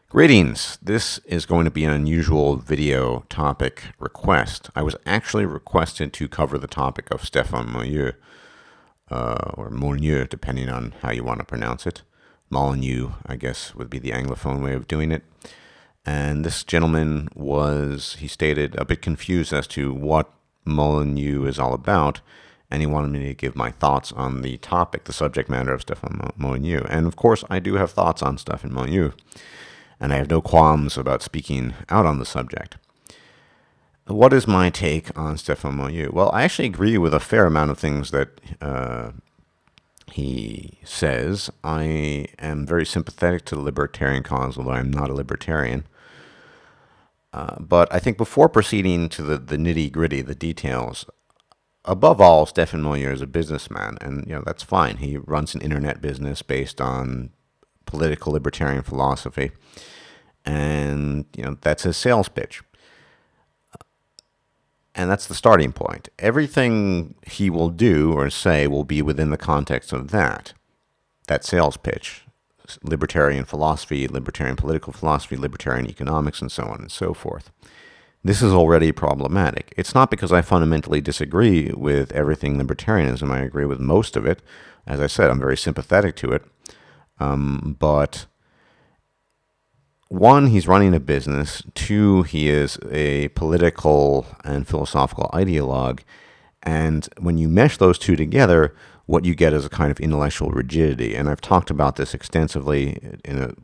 Greetings. This is going to be an unusual video topic request. I was actually requested to cover the topic of Stefan Molyneux, or Molyneux, depending on how you want to pronounce it. Molyneux, I guess, would be the Anglophone way of doing it. And this gentleman was, he stated, a bit confused as to what Molyneux is all about, and he wanted me to give my thoughts on the topic, the subject matter of Stefan Molyneux. And of course, I do have thoughts on Stefan Molyneux, and I have no qualms about speaking out on the subject. What is my take on Stefan Molyneux? Well, I actually agree with a fair amount of things that he says. I am very sympathetic to the libertarian cause, although I'm not a libertarian. But I think before proceeding to the nitty-gritty, the details, above all, Stefan Molyneux is a businessman, and that's fine. He runs an internet business based on political libertarian philosophy, and that's his sales pitch, and that's the starting point. Everything he will do or say will be within the context of that sales pitch: libertarian philosophy, libertarian political philosophy, libertarian economics, and so on and so forth. This is already problematic. It's not because I fundamentally disagree with everything libertarianism. I agree with most of it. As I said, I'm very sympathetic to it. But one, he's running a business. Two, he is a political and philosophical ideologue. And when you mesh those two together, what you get is a kind of intellectual rigidity. And I've talked about this extensively in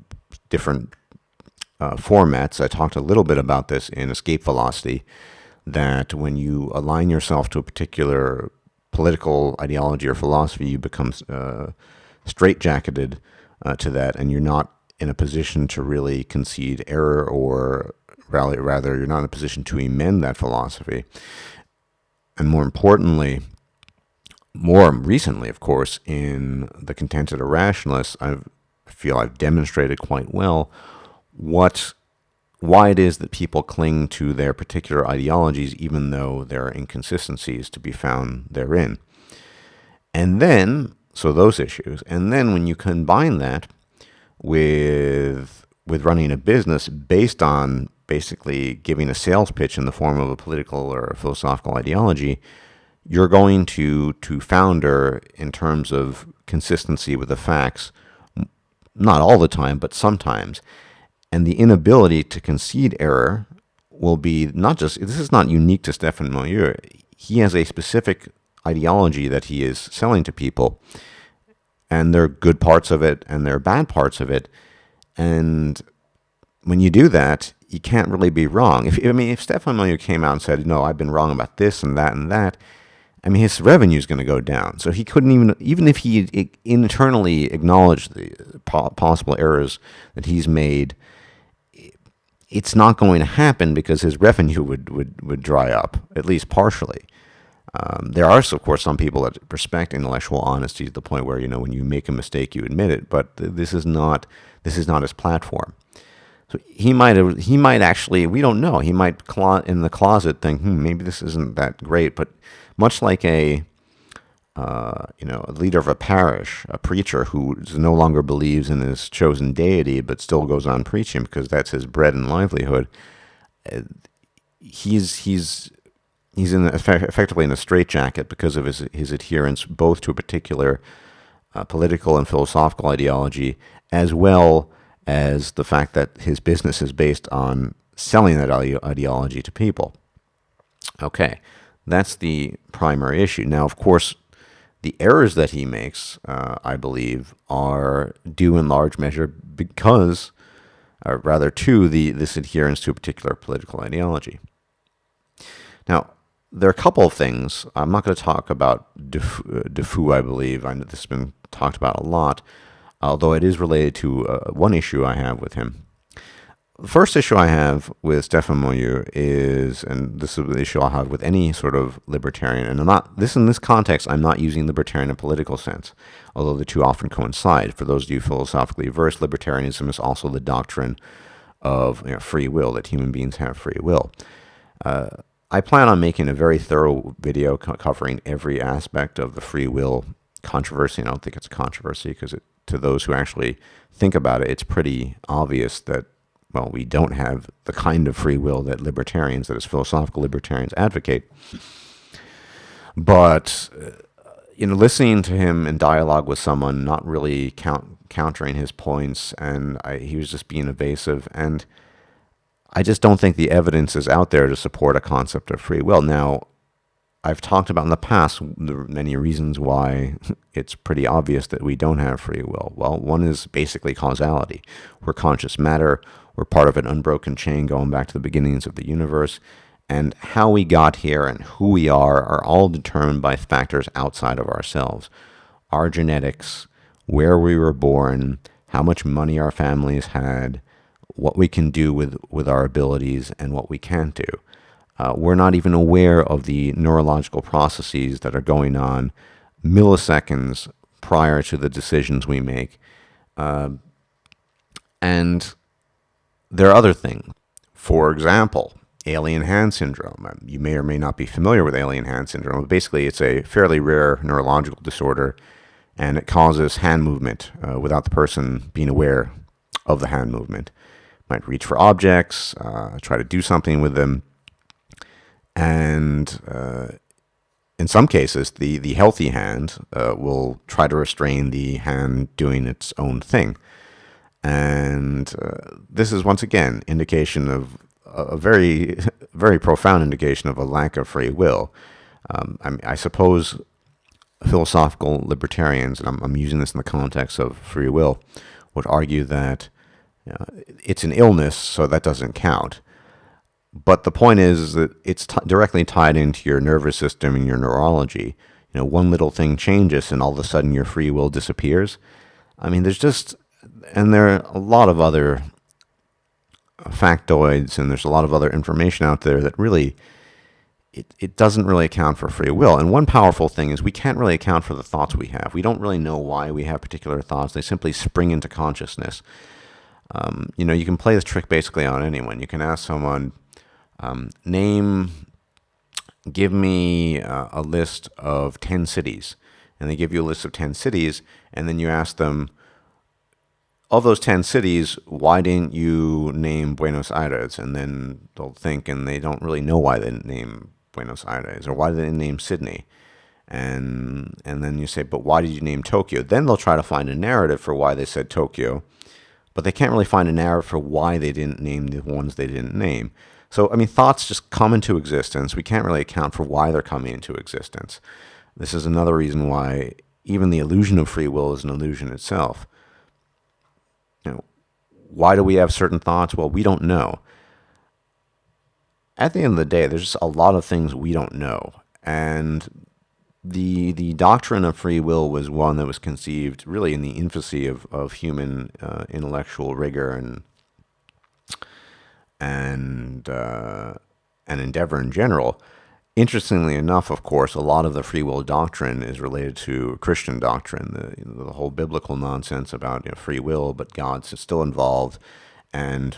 different formats. I talked a little bit about this in Escape Velocity, that when you align yourself to a particular political ideology or philosophy, you become straitjacketed to that, and you're not in a position to really concede error, or rather you're not in a position to amend that philosophy. And more importantly, more recently, of course, in The Contented Irrationalist, I feel I've demonstrated quite well why it is that people cling to their particular ideologies, even though there are inconsistencies to be found therein. And then, so those issues, and then when you combine that with running a business based on basically giving a sales pitch in the form of a political or a philosophical ideology, you're going to founder in terms of consistency with the facts, not all the time, but sometimes. And the inability to concede error will be not just, this is not unique to Stefan Molyneux. He has a specific ideology that he is selling to people, and there are good parts of it and there are bad parts of it. And when you do that, you can't really be wrong. If Stefan Molyneux came out and said, no, I've been wrong about this and that and that, his revenue is going to go down. So he couldn't even if he internally acknowledged the possible errors that he's made, it's not going to happen because his revenue would dry up, at least partially. There are, of course, some people that respect intellectual honesty to the point where, when you make a mistake, you admit it. But this is not his platform. So he might actually, we don't know. He might in the closet think, maybe this isn't that great. But much like a leader of a parish, a preacher who no longer believes in his chosen deity, but still goes on preaching because that's his bread and livelihood. He's effectively in a straitjacket because of his adherence both to a particular political and philosophical ideology, as well as the fact that his business is based on selling that ideology to people. Okay, that's the primary issue. Now, of course, the errors that he makes, I believe, are due in large measure because, or rather to this adherence to a particular political ideology. Now, there are a couple of things. I'm not going to talk about Defoe, I believe. I know this has been talked about a lot, although it is related to one issue I have with him. The first issue I have with Stefan Molyneux is, and this is the issue I'll have with any sort of libertarian, and in this context, I'm not using libertarian in a political sense, although the two often coincide. For those of you philosophically versed, libertarianism is also the doctrine of free will, that human beings have free will. I plan on making a very thorough video covering every aspect of the free will controversy. And I don't think it's a controversy because to those who actually think about it, it's pretty obvious that, well, we don't have the kind of free will that libertarians, that is philosophical libertarians, advocate. But, listening to him in dialogue with someone, not really countering his points, and he was just being evasive, and I just don't think the evidence is out there to support a concept of free will. Now, I've talked about in the past many reasons why it's pretty obvious that we don't have free will. Well, one is basically causality. We're conscious matter. We're part of an unbroken chain going back to the beginnings of the universe. And how we got here and who we are all determined by factors outside of ourselves. Our genetics, where we were born, how much money our families had, what we can do with our abilities, and what we can't do. We're not even aware of the neurological processes that are going on milliseconds prior to the decisions we make. And there are other things. For example, alien hand syndrome. You may or may not be familiar with alien hand syndrome. Basically, it's a fairly rare neurological disorder, and it causes hand movement without the person being aware of the hand movement. Might reach for objects, try to do something with them. And in some cases, the healthy hand will try to restrain the hand doing its own thing. And this is, once again, indication of a very, very profound indication of a lack of free will. I suppose philosophical libertarians, and I'm using this in the context of free will, would argue that it's an illness, so that doesn't count. But the point is that it's directly tied into your nervous system and your neurology. One little thing changes and all of a sudden your free will disappears. I mean, and there are a lot of other factoids, and there's a lot of other information out there that really, it doesn't really account for free will. And one powerful thing is we can't really account for the thoughts we have. We don't really know why we have particular thoughts. They simply spring into consciousness. You can play this trick basically on anyone. You can ask someone, give me a list of 10 cities. And they give you a list of 10 cities, and then you ask them, of those 10 cities, why didn't you name Buenos Aires? And then they'll think, and they don't really know why they didn't name Buenos Aires, or why they didn't name Sydney. And then you say, but why did you name Tokyo? Then they'll try to find a narrative for why they said Tokyo, but they can't really find a narrative for why they didn't name the ones they didn't name. So, I mean, thoughts just come into existence. We can't really account for why they're coming into existence. This is another reason why even the illusion of free will is an illusion itself. Why do we have certain thoughts? Well, we don't know. At the end of the day, there's just a lot of things we don't know. And the doctrine of free will was one that was conceived really in the infancy of human intellectual rigor and endeavor in general. Interestingly enough, of course, a lot of the free will doctrine is related to Christian doctrine, the whole biblical nonsense about free will, but God's still involved, and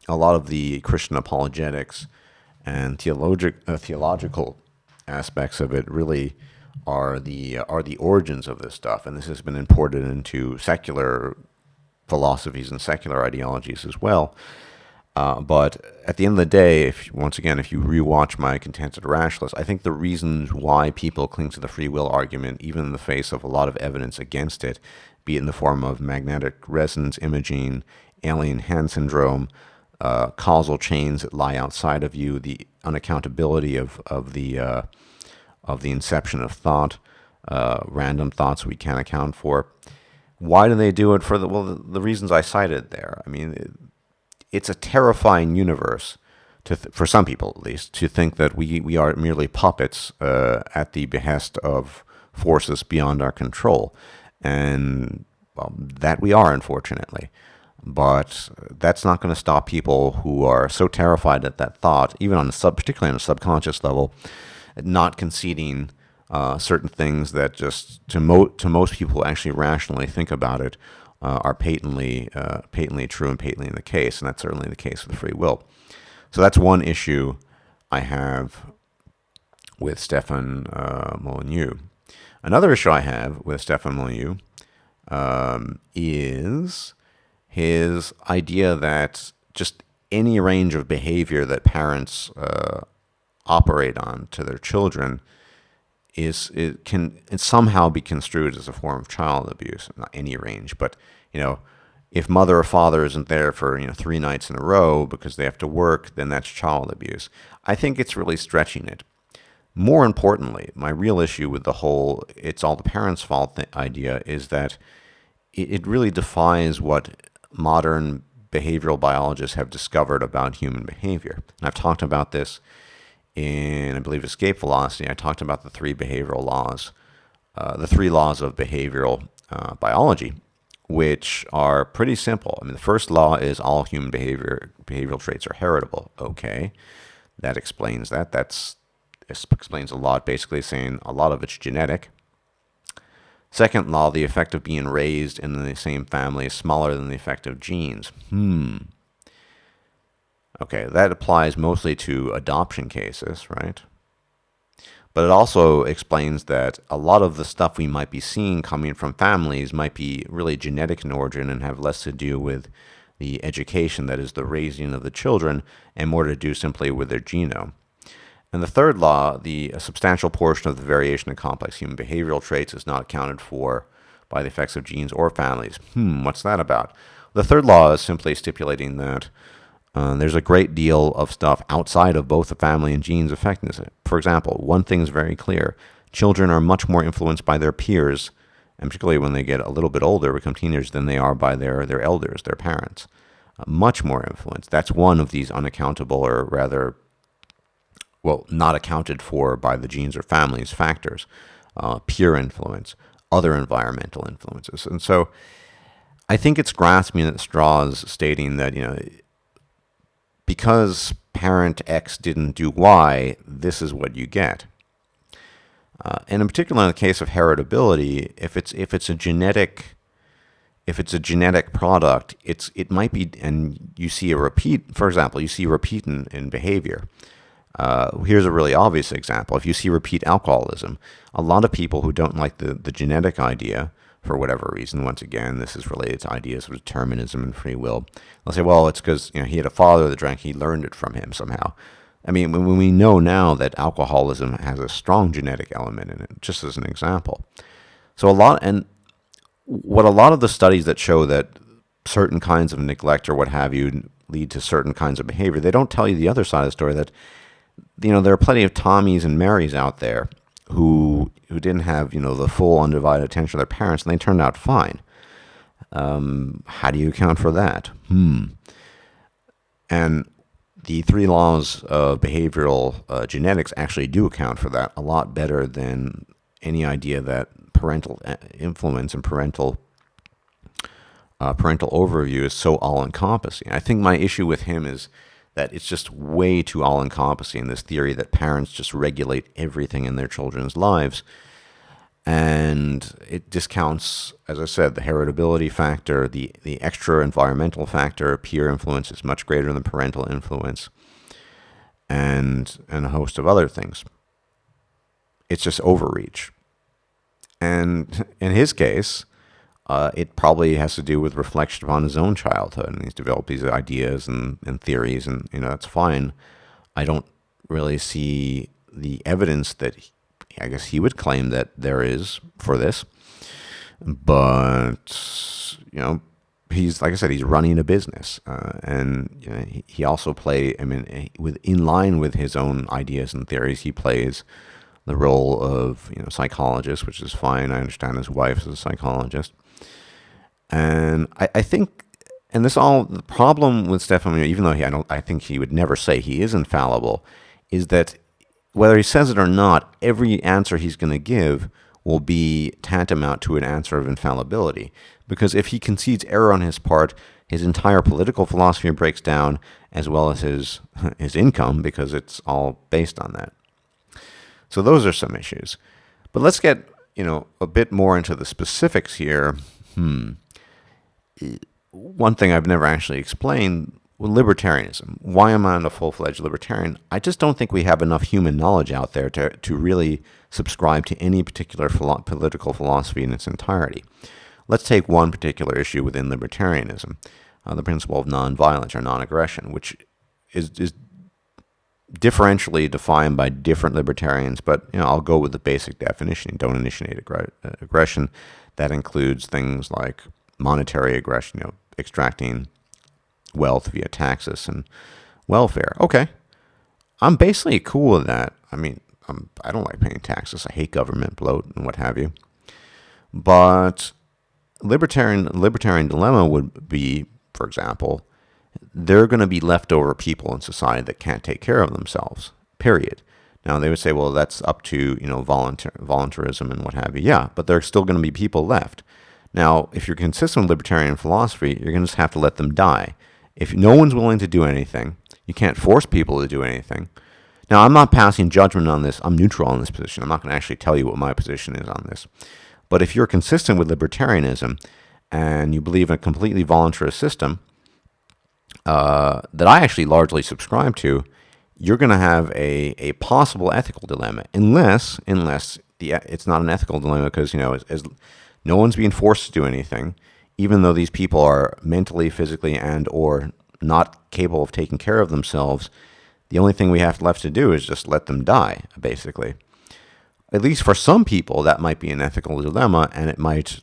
a lot of the Christian apologetics and theological aspects of it really are the origins of this stuff, and this has been imported into secular philosophies and secular ideologies as well. But at the end of the day, if you rewatch my Contented Rationalist, I think the reasons why people cling to the free will argument, even in the face of a lot of evidence against it, be it in the form of magnetic resonance imaging, alien hand syndrome, causal chains that lie outside of you, the unaccountability of the inception of thought, random thoughts we can't account for. Why do they do it? For the reasons I cited there. I mean, it's a terrifying universe, for some people at least, to think that we are merely puppets at the behest of forces beyond our control. And that we are, unfortunately. But that's not going to stop people who are so terrified at that thought, even particularly on a subconscious level, not conceding certain things that just to most people who actually rationally think about it are patently true and patently the case, and that's certainly the case with free will. So that's one issue I have with Stefan Molyneux. Another issue I have with Stefan Molyneux is his idea that just any range of behavior that parents operate on to their children can somehow be construed as a form of child abuse. Not any range, but if mother or father isn't there for 3 nights in a row because they have to work, then that's child abuse. I think it's really stretching it. More importantly, my real issue with the whole "it's all the parents' fault" idea is that it really defies what modern behavioral biologists have discovered about human behavior. And I've talked about this in, I believe, Escape Velocity. I talked about the 3 behavioral laws, the 3 laws of behavioral biology, which are pretty simple. I mean, the first law is all human behavioral traits are heritable. Okay, that explains that. This explains a lot, basically saying a lot of it's genetic. Second law, the effect of being raised in the same family is smaller than the effect of genes. Okay, that applies mostly to adoption cases, right? But it also explains that a lot of the stuff we might be seeing coming from families might be really genetic in origin and have less to do with the education, that is the raising of the children, and more to do simply with their genome. And the third law, a substantial portion of the variation in complex human behavioral traits is not accounted for by the effects of genes or families. What's that about? The third law is simply stipulating that there's a great deal of stuff outside of both the family and genes affecting this. For example, one thing is very clear. Children are much more influenced by their peers, and particularly when they get a little bit older, become teenagers, than they are by their elders, their parents. Much more influence. That's one of these unaccountable, or rather, not accounted for by the genes or families factors. Peer influence, other environmental influences. And so I think it's grasping at straws, stating that, because parent X didn't do Y, this is what you get. And in particular, in the case of heritability, if it's a genetic product, it might be, and you see a repeat. For example, you see a repeat in behavior. Here's a really obvious example. If you see repeat alcoholism, a lot of people who don't like the genetic idea, for whatever reason, once again, this is related to ideas of determinism and free will, they'll say, well, it's because he had a father that drank, he learned it from him somehow. I mean, when we know now that alcoholism has a strong genetic element in it, just as an example. So a lot of the studies that show that certain kinds of neglect or what have you lead to certain kinds of behavior, they don't tell you the other side of the story, that there are plenty of Tommies and Marys out there who didn't have the full undivided attention of their parents, and they turned out fine. How do you account for that? And the 3 laws of behavioral genetics actually do account for that a lot better than any idea that parental influence and parental overview is so all-encompassing. I think my issue with him is that it's just way too all-encompassing, this theory that parents just regulate everything in their children's lives. And it discounts, as I said, the heritability factor, the extra environmental factor. Peer influence is much greater than parental influence, and a host of other things. It's just overreach. And in his case, it probably has to do with reflection upon his own childhood, and he's developed these ideas and theories, and that's fine. I don't really see the evidence that I guess he would claim that there is for this, but he's, like I said, he's running a business, and he also in line with his own ideas and theories, he plays the role of psychologist, which is fine. I understand his wife is a psychologist. And I think, and the problem with Stefan, even though I think he would never say he is infallible, is that whether he says it or not, every answer he's going to give will be tantamount to an answer of infallibility. Because if he concedes error on his part, his entire political philosophy breaks down, as well as his income, because it's all based on that. So those are some issues. But let's get a bit more into the specifics here. One thing I've never actually explained with libertarianism. Why am I not a full-fledged libertarian? I just don't think we have enough human knowledge out there to really subscribe to any particular political philosophy in its entirety. Let's take one particular issue within libertarianism, the principle of nonviolence or non-aggression, which is differentially defined by different libertarians, but I'll go with the basic definition. Don't initiate aggression. That includes things like monetary aggression, extracting wealth via taxes and welfare. Okay, I'm basically cool with that. I mean, I don't like paying taxes. I hate government bloat and what have you. But libertarian dilemma would be, for example, there are going to be leftover people in society that can't take care of themselves, period. Now, they would say, well, that's up to, voluntarism and what have you. Yeah, but there are still going to be people left. Now, if you're consistent with libertarian philosophy, you're going to just have to let them die. If no one's willing to do anything, you can't force people to do anything. Now, I'm not passing judgment on this. I'm neutral on this position. I'm not going to actually tell you what my position is on this. But if you're consistent with libertarianism and you believe in a completely voluntarist system, that I actually largely subscribe to, you're going to have a possible ethical dilemma, unless it's not an ethical dilemma because, as no one's being forced to do anything, even though these people are mentally, physically, and or not capable of taking care of themselves. The only thing we have left to do is just let them die, basically. At least for some people, that might be an ethical dilemma, and it might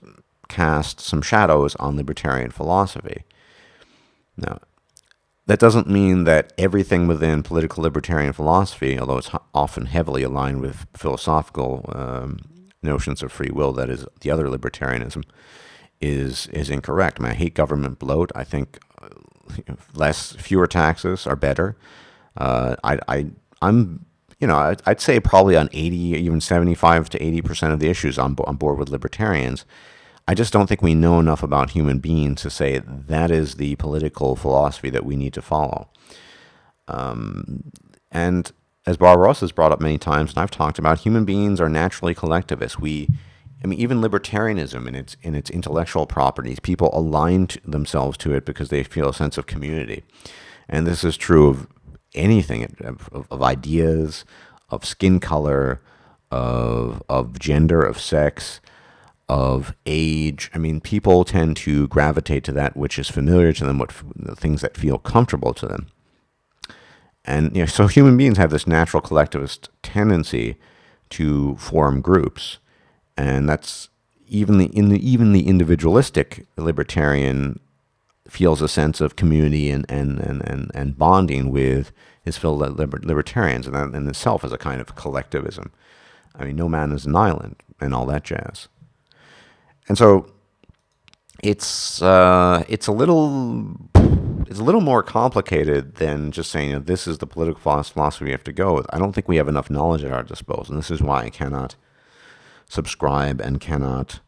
cast some shadows on libertarian philosophy. Now, that doesn't mean that everything within political libertarian philosophy, although it's often heavily aligned with philosophical notions of free will, that is the other libertarianism, is incorrect. I hate government bloat. I think fewer taxes are better. I'd say probably on 80, even 75 to 80% of the issues I'm on board with libertarians. I just don't think we know enough about human beings to say that is the political philosophy that we need to follow. And as Barbaros has brought up many times, and I've talked about, human beings are naturally collectivists. Even libertarianism in its intellectual properties, people align themselves to it because they feel a sense of community. And this is true of anything, of ideas, of skin color, of gender, of sex, of age. People tend to gravitate to that which is familiar to them, the things that feel comfortable to them. And so human beings have this natural collectivist tendency to form groups, and that's even the individualistic libertarian feels a sense of community and bonding with his fellow libertarians, and that in itself is a kind of collectivism. No man is an island and all that jazz. And so it's a little more complicated than just saying this is the political philosophy we have to go with. I don't think we have enough knowledge at our disposal, and this is why I cannot subscribe and cannot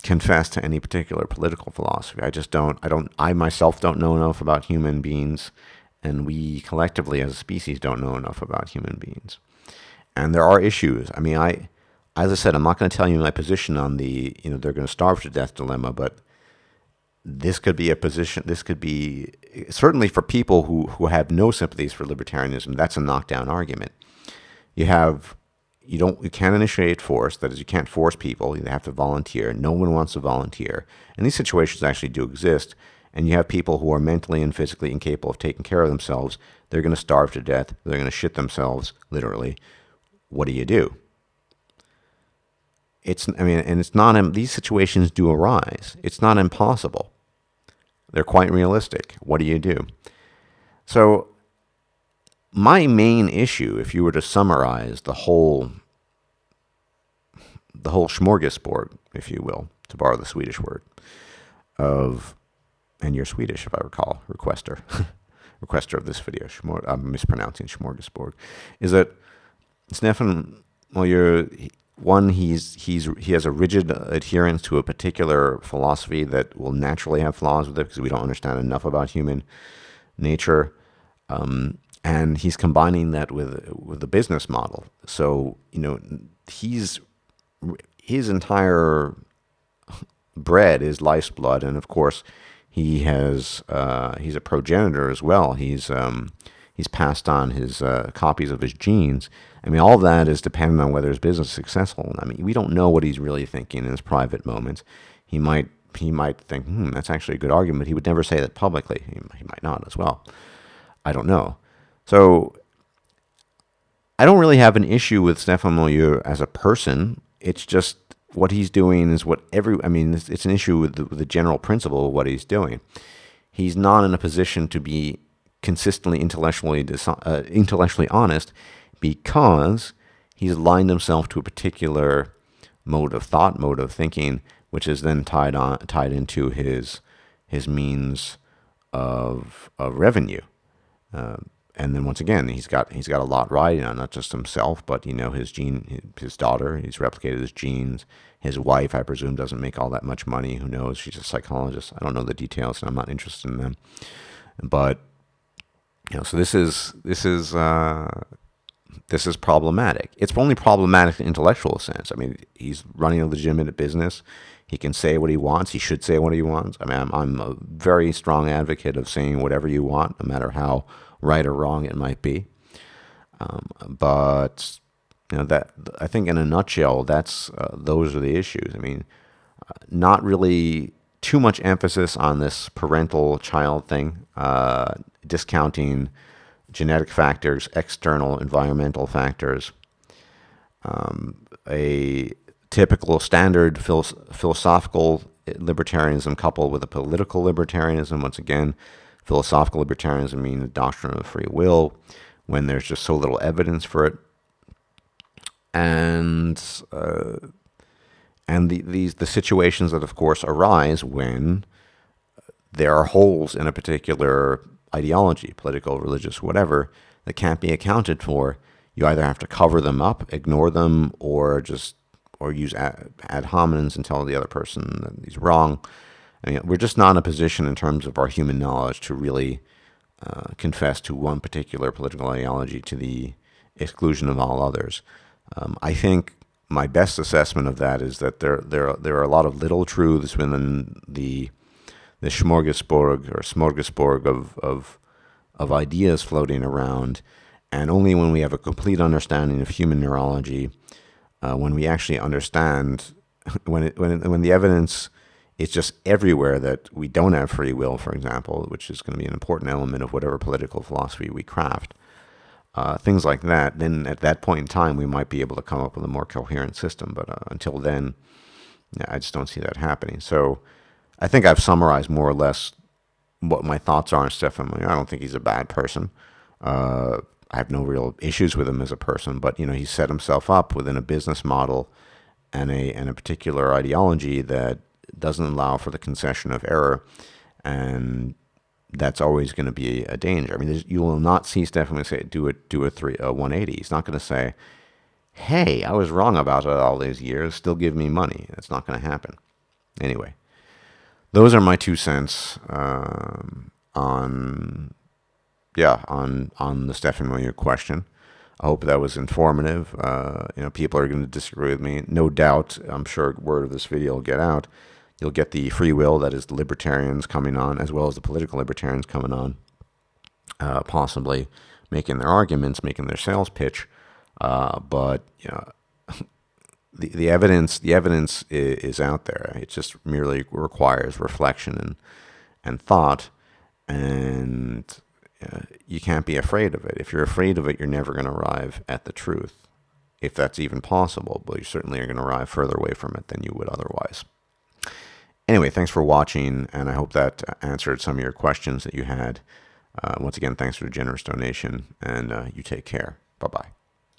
confess to any particular political philosophy. I myself don't know enough about human beings, and we collectively as a species don't know enough about human beings. And there are issues. As I said, I'm not going to tell you my position on the, they're going to starve to death dilemma, but this could be a position, this could be, certainly for people who have no sympathies for libertarianism, that's a knockdown argument. You can't initiate force, that is, you can't force people, they have to volunteer. No one wants to volunteer. And these situations actually do exist, and you have people who are mentally and physically incapable of taking care of themselves. They're going to starve to death, they're going to shit themselves, literally. What do you do? It's not, these situations do arise. It's not impossible. They're quite realistic. What do you do? So, my main issue, if you were to summarize the whole smorgasbord, if you will, to borrow the Swedish word, and you're Swedish, if I recall, requester of this video, I'm mispronouncing smorgasbord, is that Stefan Molyneux, he has a rigid adherence to a particular philosophy that will naturally have flaws with it because we don't understand enough about human nature, and he's combining that with the business model. So his entire bread is life's blood, and of course He's a progenitor as well. He's passed on his copies of his genes. I mean, all of that is dependent on whether his business is successful. I mean, we don't know what he's really thinking in his private moments. He might think, that's actually a good argument. He would never say that publicly. He might not as well. I don't know. So I don't really have an issue with Stefan Molyneux as a person. It's just what he's doing is it's an issue with the general principle of what he's doing. He's not in a position to be consistently intellectually honest because he's aligned himself to a particular mode of thought, mode of thinking, which is then tied into his means of revenue. And then once again, he's got a lot riding on, not just himself, but his daughter. He's replicated his genes. His wife, I presume, doesn't make all that much money. Who knows? She's a psychologist. I don't know the details, and I'm not interested in them. But so this is problematic. It's only problematic in intellectual sense. I mean, he's running a legitimate business. He can say what he wants. He should say what he wants. I mean, I'm a very strong advocate of saying whatever you want, no matter how right or wrong it might be. But that, I think, in a nutshell, those are the issues. I mean, not really too much emphasis on this parental-child thing, discounting genetic factors, external environmental factors. A typical standard philosophical libertarianism coupled with a political libertarianism. Once again, philosophical libertarianism means the doctrine of free will when there's just so little evidence for it. And the situations that, of course, arise when there are holes in a particular ideology, political, religious, whatever, that can't be accounted for. You either have to cover them up, ignore them, or use ad hominems and tell the other person that he's wrong. I mean, we're just not in a position in terms of our human knowledge to really confess to one particular political ideology to the exclusion of all others. I think my best assessment of that is that there are a lot of little truths within the smorgasbord of ideas floating around, and only when we have a complete understanding of human neurology, when we actually understand, when the evidence is just everywhere that we don't have free will, for example, which is going to be an important element of whatever political philosophy we craft, things like that, then at that point in time, we might be able to come up with a more coherent system. But until then, I just don't see that happening. So I think I've summarized more or less what my thoughts are on Stefan Molyneux. I don't think he's a bad person. I have no real issues with him as a person, but he set himself up within a business model and a particular ideology that doesn't allow for the concession of error, and that's always going to be a danger. I mean, you will not see Stefan say do a 180. He's not going to say, "Hey, I was wrong about it all these years. Still give me money." That's not going to happen. Anyway, those are my 2 cents on the Stefan Molyneux question. I hope that was informative. People are going to disagree with me. No doubt, I'm sure word of this video will get out. You'll get the free will, that is the libertarians coming on, as well as the political libertarians coming on, possibly making their arguments, making their sales pitch. But the evidence is out there. It just merely requires reflection and thought, and you can't be afraid of it. If you're afraid of it, you're never going to arrive at the truth, if that's even possible. But you certainly are going to arrive further away from it than you would otherwise. Anyway, thanks for watching, and I hope that answered some of your questions that you had. Once again, thanks for the generous donation, and you take care. Bye-bye.